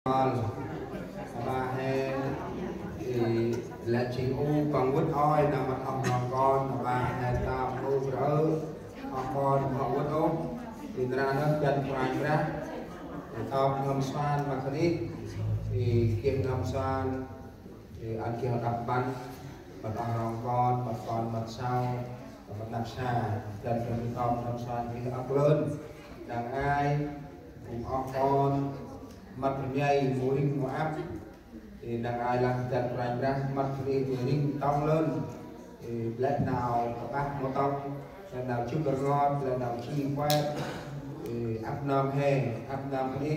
con ba he thì là chị u còn quýt oi nằm mặt ông con ba he ta u rỡ ông con họ quýt ốp thì ra nó chân quanh ra thì tao ngâm xoan và cái đi thì kiềm ngâm xoan thì anh kia đập bắn mặt ông con mặt con mặt sau và mặt nạp xa chân chân tao ngâm xoan thì ấp lên đằng ai cùng ông con mặt nhảy mũi hình mũi áp thì đằng ai làm chặt rành ra mặt thì hình tông lên thì lần nào các bác nó tông lần nào chưa cần ngon lần nào chi quét thì áp nam hè áp nam đi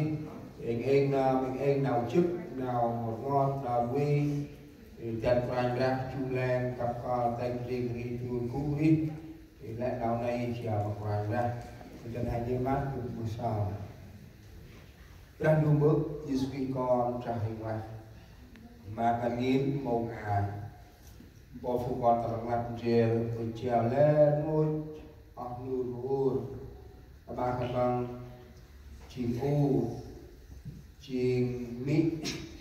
mình nào trước nào một ngon nào quy thì chặt rành ra chu lên cặp con tay riêng đi chu cú đi thì lần nào này chờ một rành ra chân hai như mắt buổi sáng đang đu bước như suy con trả hình ngoài mà cần nghiến màu hà bộ phụ con tập mặt trèo lên ngôi hoặc nuôi ruột ba khăn bằng chỉ u chỉ mỹ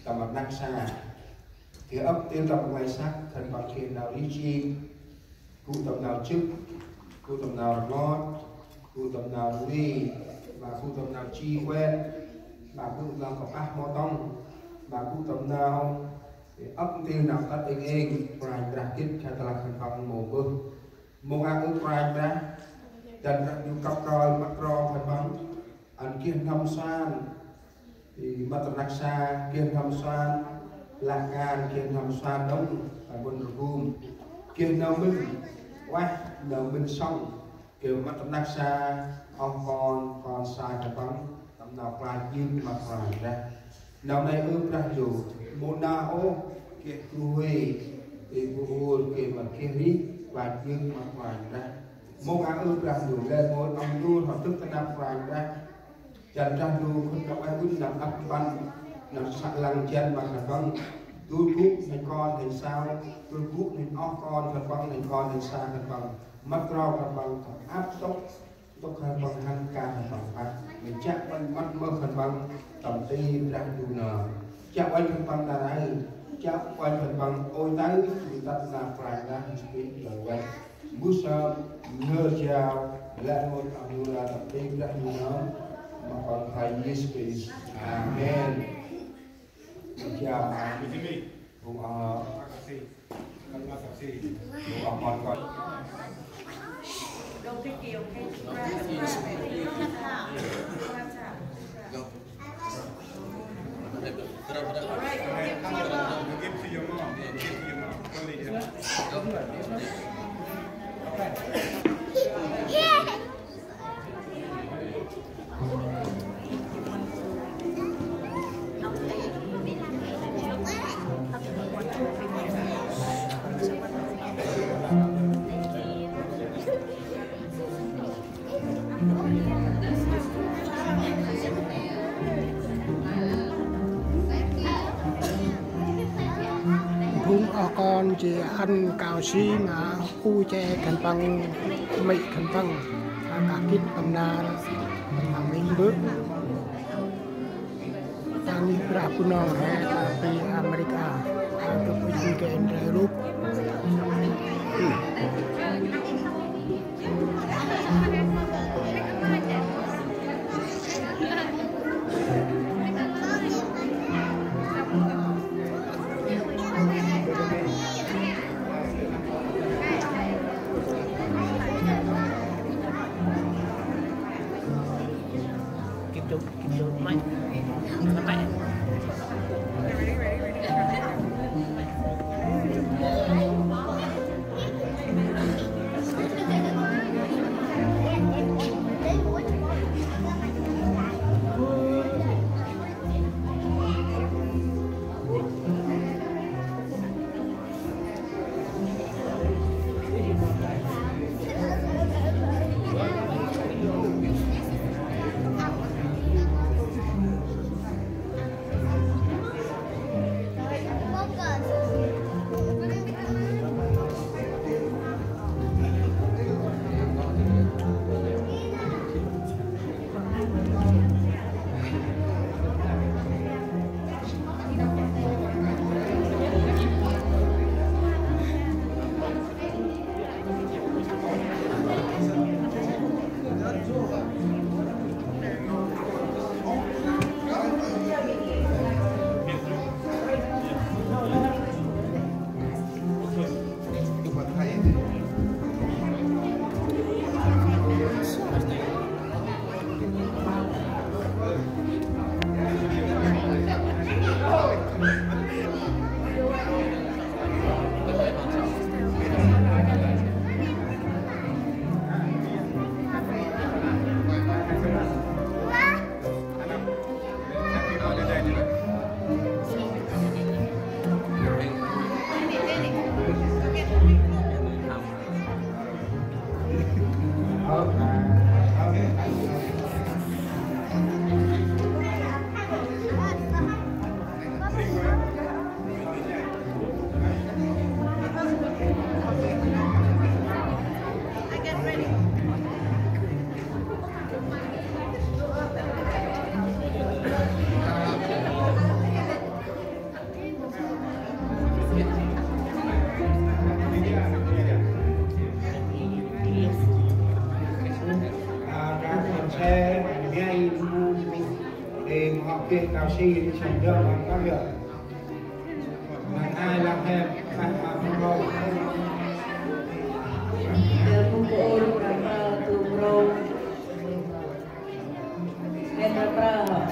tập mặt nặng xa thì ấp tiêu tập ngoài sắc thần bằng khiên nào đi chi cụ tập nào trước cụ tập nào ngon cụ tập nào đi và cụ tập nào chi quen bà cụ tập có ác mô tông bà cụ tập nào ấp tiêu nào tắt anh prime ra kít khai ta là khăn phong mô bưng mô ác ưu prime ra dần ra nhu cấp coi mắt ro khăn phong anh kiên thăm xoan thì mất tập nạc xa kiên thăm xoan lạc ngàn kiên thăm xoan đông ở bồn rực hùm kiên nào minh quá nào minh xong kiểu mất tập nạc xa ông con sai khăn phong tầm nào qua dương mặt phải ra nào này ước ra dù môn na ô kia cùi thì bùa kia mà kia hít và dương mặt phải ra môn áo ước ra dù lên môn ông luôn họ tức ta phải ra dần ra dù không có ai cũng nằm ấp bắn nằm sạc lăng chân mà là vâng tôi cút thành con thành sao tôi cút thành ó con thật vâng thành con thành xa thật vâng mắt rau thật vâng áp tốc tốc hơn bằng hàng ca thật vâng mình chắc vẫn mắt mơ thật vâng tầm ti ra dù nở chắc quanh thật vâng là đây chắc quanh thật vâng ôi tới thì ta là phải ra biết lời quay bút sơ ngơ chào lại một ông là tập ti ra dù nở mà còn thầy Jesus Amen chào cùng ông con Đâu cái kiểu cái con chỉ ăn cào xí mà u che khăn băng mị khăn băng cả kít cầm na mà mình bước đang đi ra puno hè đi Amerika untuk pergi ke Eropa cao si đi xem được bằng các việc là ai làm hẹp ai mà không rồi không có ôn berapa tu bro dan berapa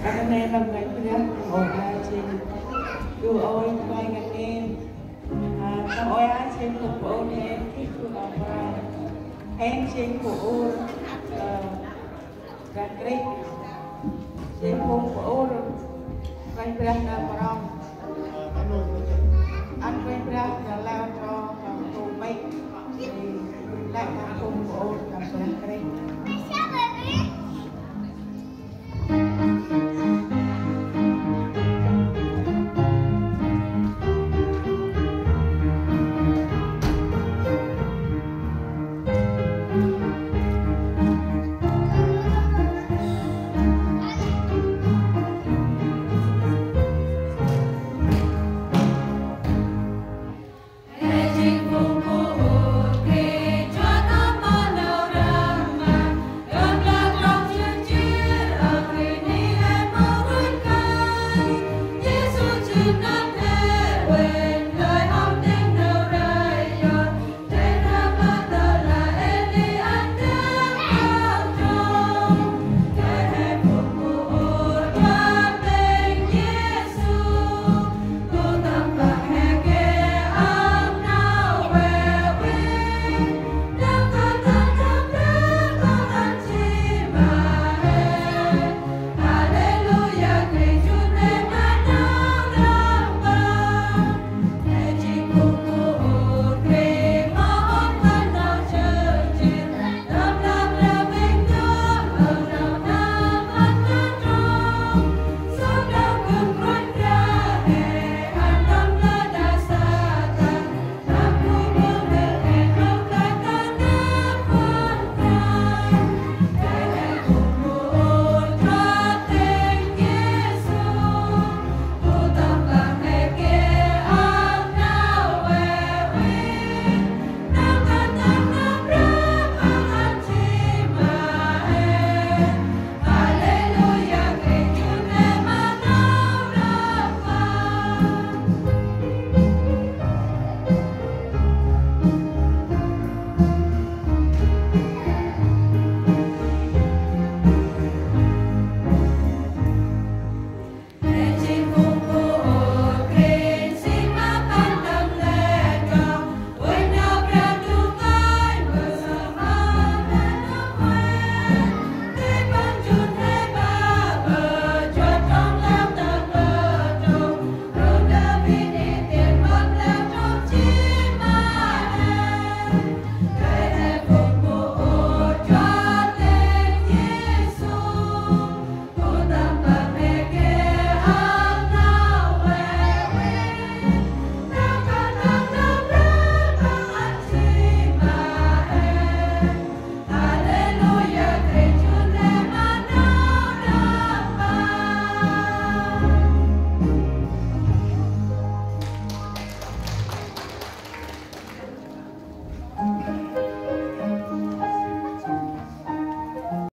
anh em làm ngày kia ôi ai chị yêu ôi quay ngày em trong ôi ai chị của ôn em thích của bà em chị của ôn gạt đi chị của ôn quay ra là bà anh quay ra là lao cho tù mây thì lại là cùng của ôn làm gạt đi